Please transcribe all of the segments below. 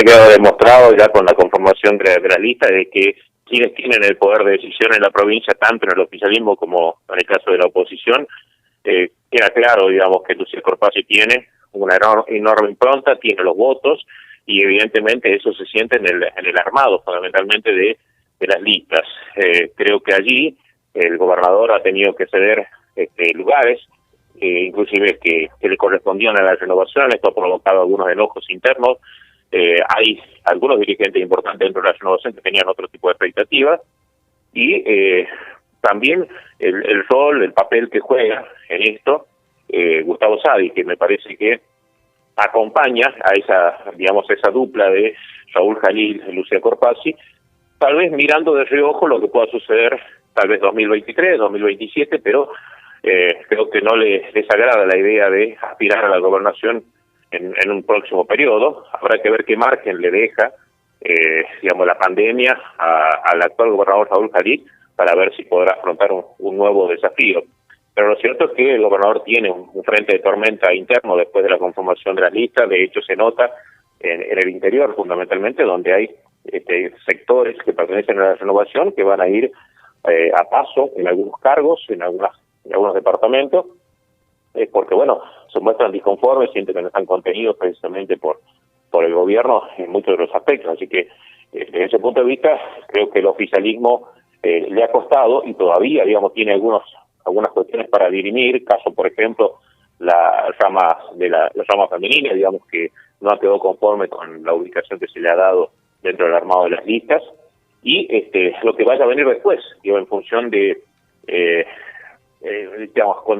ha quedado demostrado ya con la conformación de la lista de que quienes tienen el poder de decisión en la provincia, tanto en el oficialismo como en el caso de la oposición, queda claro, digamos, que Lucía Corpazzi tiene una enorme impronta, tiene los votos, y evidentemente eso se siente en el armado, fundamentalmente, de las listas. Creo que allí el gobernador ha tenido que ceder lugares, inclusive que le correspondían a la renovación. Esto ha provocado algunos enojos internos. Hay algunos dirigentes importantes dentro de la renovación que tenían otro tipo de expectativas, y también el rol, el papel que juega en esto Gustavo Sadi, que me parece que acompaña a esa dupla de Raúl Jalil y Lucía Corpazzi, tal vez mirando de reojo lo que pueda suceder tal vez 2023, 2027, pero creo que no les agrada la idea de aspirar a la gobernación en un próximo periodo. Habrá que ver qué margen le deja la pandemia al actual gobernador Raúl Jalil para ver si podrá afrontar un nuevo desafío. Pero lo cierto es que el gobernador tiene un frente de tormenta interno después de la conformación de las listas. De hecho, se nota en el interior, fundamentalmente, donde hay sectores que pertenecen a la renovación que van a ir a paso en algunos cargos, en algunos departamentos, porque, bueno, se muestran disconformes, sienten que no están contenidos precisamente por el gobierno en muchos de los aspectos. Así que, desde ese punto de vista, creo que el oficialismo le ha costado y todavía, digamos, tiene algunas cuestiones para dirimir, caso, por ejemplo, la rama femenina, digamos, que no ha quedado conforme con la ubicación que se le ha dado dentro del armado de las listas, y lo que vaya a venir después, digo, en función de,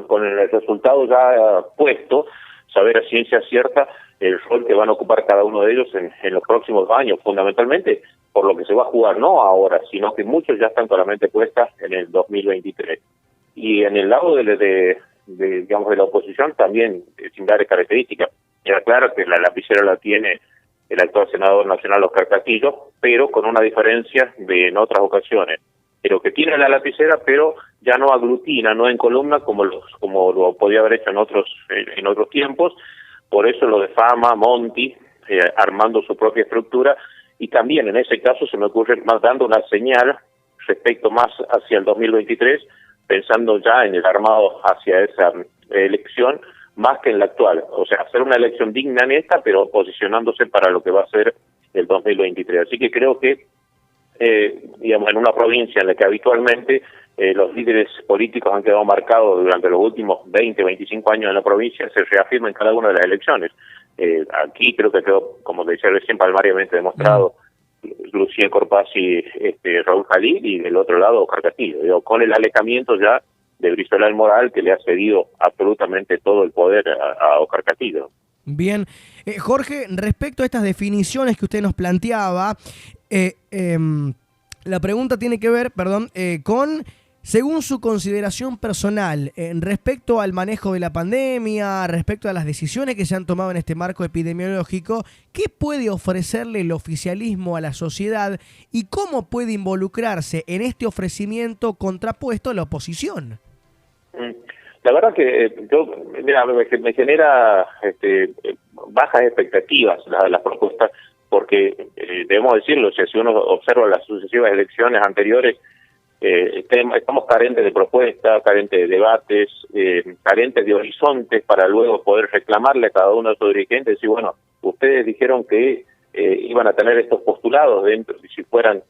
con el resultado ya puesto, saber a ciencia cierta el rol que van a ocupar cada uno de ellos en los próximos años, fundamentalmente por lo que se va a jugar, no ahora, sino que muchos ya están con la mente puesta en el 2023. Y en el lado de la oposición también, similares características. Era claro que la lapicera la tiene el actual senador nacional Oscar Castillo, pero con una diferencia de en otras ocasiones. Pero que tiene la lapicera, pero ya no aglutina, no en columna como lo podía haber hecho en otros tiempos. Por eso lo de Fama, Monti, armando su propia estructura, y también en ese caso se me ocurre más dando una señal respecto más hacia el 2023, pensando ya en el armado hacia esa elección, más que en la actual. O sea, hacer una elección digna en esta, pero posicionándose para lo que va a ser el 2023. Así que creo que, en una provincia en la que habitualmente los líderes políticos han quedado marcados durante los últimos 20, 25 años en la provincia, se reafirma en cada una de las elecciones. Aquí creo que quedó, como decía recién, palmariamente demostrado Lucía Corpazzi, Raúl Jalil, y del otro lado Oscar Castillo, con el alejamiento ya de Brizuela del Moral, que le ha cedido absolutamente todo el poder a Oscar Castillo. Bien. Jorge, respecto a estas definiciones que usted nos planteaba, la pregunta tiene que ver, con, según su consideración personal, respecto al manejo de la pandemia, respecto a las decisiones que se han tomado en este marco epidemiológico, ¿qué puede ofrecerle el oficialismo a la sociedad y cómo puede involucrarse en este ofrecimiento contrapuesto a la oposición? La verdad que me genera bajas expectativas las propuestas, porque debemos decirlo, si uno observa las sucesivas elecciones anteriores, estamos carentes de propuestas, carentes de debates, carentes de horizontes para luego poder reclamarle a cada uno de esos dirigentes y decir, bueno, ustedes dijeron que iban a tener estos postulados dentro, si fueran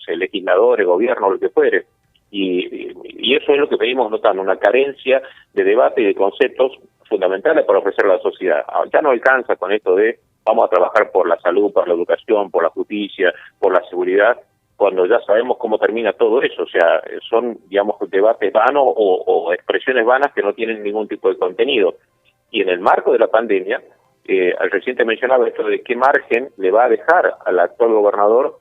legisladores, gobierno, lo que fuere. Y eso es lo que pedimos notando, una carencia de debate y de conceptos fundamentales para ofrecer a la sociedad. Ya no alcanza con esto de vamos a trabajar por la salud, por la educación, por la justicia, por la seguridad, cuando ya sabemos cómo termina todo eso. O sea, son, debates vanos o expresiones vanas que no tienen ningún tipo de contenido. Y en el marco de la pandemia, reciente mencionaba esto de qué margen le va a dejar al actual gobernador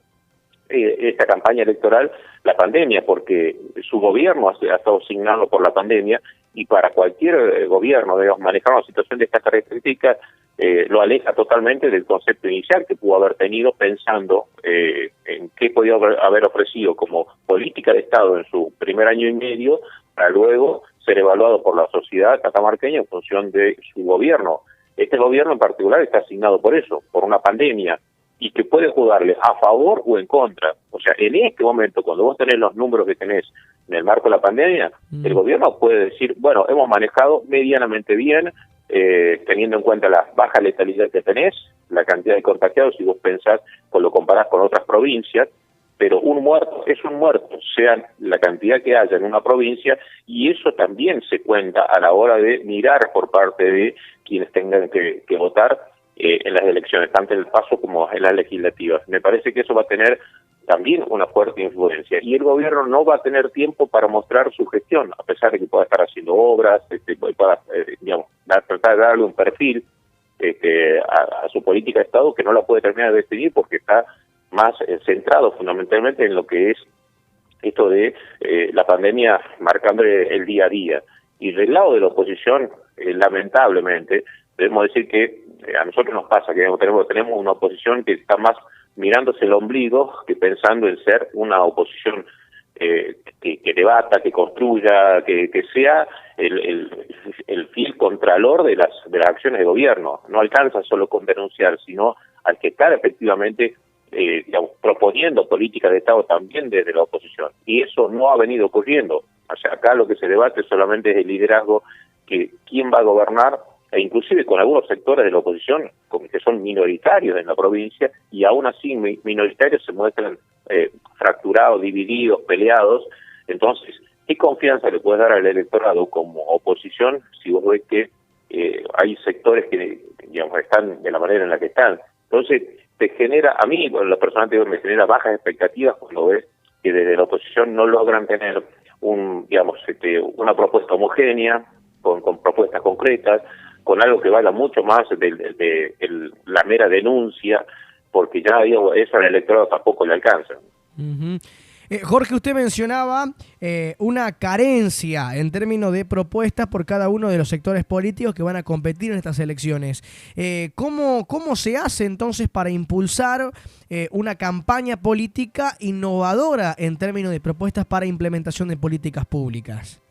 esta campaña electoral la pandemia, porque su gobierno ha estado asignado por la pandemia, y para cualquier gobierno, manejar una situación de estas características lo aleja totalmente del concepto inicial que pudo haber tenido, pensando en qué podía haber ofrecido como política de Estado en su primer año y medio, para luego ser evaluado por la sociedad catamarqueña en función de su gobierno. Este gobierno en particular está asignado por eso, por una pandemia y que puede jugarle a favor o en contra. O sea, en este momento, cuando vos tenés los números que tenés en el marco de la pandemia, el gobierno puede decir, bueno, hemos manejado medianamente bien, teniendo en cuenta la baja letalidad que tenés, la cantidad de contagiados, si vos pensás, lo comparás con otras provincias, pero un muerto es un muerto, sea la cantidad que haya en una provincia, y eso también se cuenta a la hora de mirar por parte de quienes tengan que votar en las elecciones, tanto en el PASO como en las legislativas. Me parece que eso va a tener también una fuerte influencia, y el gobierno no va a tener tiempo para mostrar su gestión, a pesar de que pueda estar haciendo obras, pueda, tratar de darle un perfil a su política de Estado, que no la puede terminar de definir porque está más centrado fundamentalmente en lo que es esto de la pandemia marcando el día a día. Y del lado de la oposición, lamentablemente, debemos decir que a nosotros nos pasa que tenemos una oposición que está más mirándose el ombligo que pensando en ser una oposición que debata, que construya, que sea el fiel contralor de las acciones de gobierno. No alcanza solo con denunciar, sino al que estar efectivamente proponiendo políticas de Estado también desde la oposición. Y eso no ha venido ocurriendo. O sea, acá lo que se debate solamente es el liderazgo, que quién va a gobernar, e inclusive con algunos sectores de la oposición que son minoritarios en la provincia, y aún así minoritarios se muestran fracturados, divididos, peleados. Entonces, ¿qué confianza le puedes dar al electorado como oposición si vos ves que hay sectores que están de la manera en la que están? Entonces, te genera, a mí, bueno, lo personal me genera bajas expectativas cuando ves que desde la oposición no logran tener una propuesta homogénea, con propuestas concretas, con algo que valga mucho más de la mera denuncia, porque ya eso al electorado tampoco le alcanza. Jorge, usted mencionaba una carencia en términos de propuestas por cada uno de los sectores políticos que van a competir en estas elecciones. ¿Cómo se hace entonces para impulsar una campaña política innovadora en términos de propuestas para implementación de políticas públicas?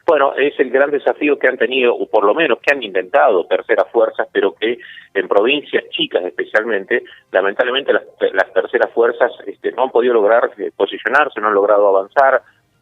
Bueno, es el gran desafío que han tenido, o por lo menos que han intentado terceras fuerzas, pero que en provincias chicas especialmente, lamentablemente las terceras fuerzas no han podido lograr posicionarse, no han logrado avanzar,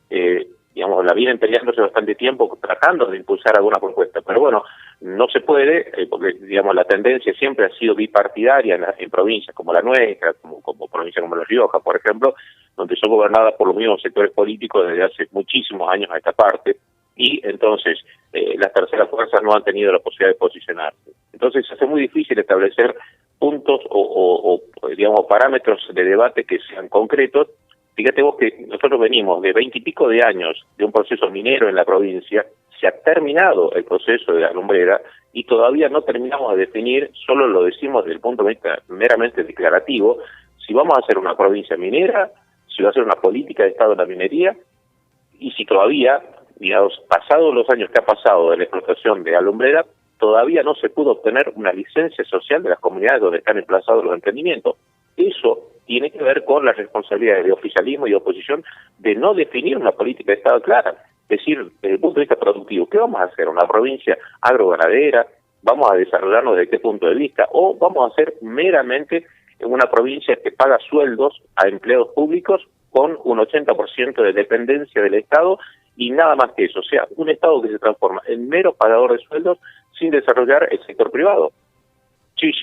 la vienen peleándose bastante tiempo tratando de impulsar alguna propuesta, pero bueno, no se puede, porque la tendencia siempre ha sido bipartidaria en provincias como la nuestra, como provincias como La Rioja, por ejemplo, donde son gobernadas por los mismos sectores políticos desde hace muchísimos años a esta parte. Y entonces las terceras fuerzas no han tenido la posibilidad de posicionarse. Entonces se hace muy difícil establecer puntos o parámetros de debate que sean concretos. Fíjate vos que nosotros venimos de 20 y pico de años de un proceso minero en la provincia, se ha terminado el proceso de la lumbrera y todavía no terminamos de definir, solo lo decimos desde el punto de vista meramente declarativo, si vamos a hacer una provincia minera, si va a ser una política de Estado de la minería, y si todavía, pasados los años que ha pasado de la explotación de la lumbrera, todavía no se pudo obtener una licencia social de las comunidades donde están emplazados los emprendimientos. Eso tiene que ver con la responsabilidad de oficialismo y oposición de no definir una política de Estado clara. Es decir, desde el punto de vista productivo, ¿qué vamos a hacer? ¿Una provincia agroganadera? ¿Vamos a desarrollarnos desde qué punto de vista? ¿O vamos a hacer meramente una provincia que paga sueldos a empleados públicos con un 80% de dependencia del Estado y nada más que eso? O sea, un Estado que se transforma en mero pagador de sueldos sin desarrollar el sector privado. Sí,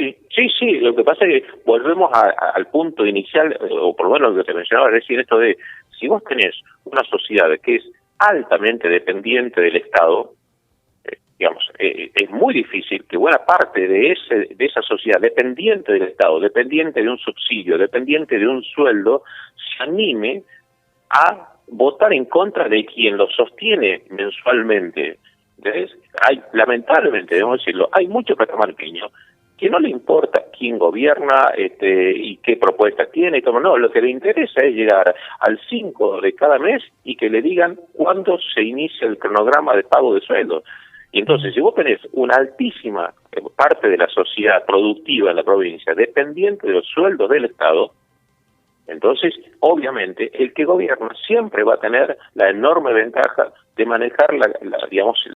lo que pasa es que volvemos al punto inicial, o por lo menos lo que te mencionaba recién, esto de, si vos tenés una sociedad que es altamente dependiente del Estado, es muy difícil que buena parte de esa sociedad dependiente del Estado, dependiente de un subsidio, dependiente de un sueldo, se anime a votar en contra de quien lo sostiene mensualmente. ¿Entendés? Lamentablemente, debemos decirlo, hay muchos catamarqueños que no le importa quién gobierna y qué propuestas tiene, no, lo que le interesa es llegar al 5 de cada mes y que le digan cuándo se inicia el cronograma de pago de sueldos. Y entonces, si vos tenés una altísima parte de la sociedad productiva en la provincia dependiente de los sueldos del Estado, entonces, obviamente, el que gobierna siempre va a tener la enorme ventaja de manejar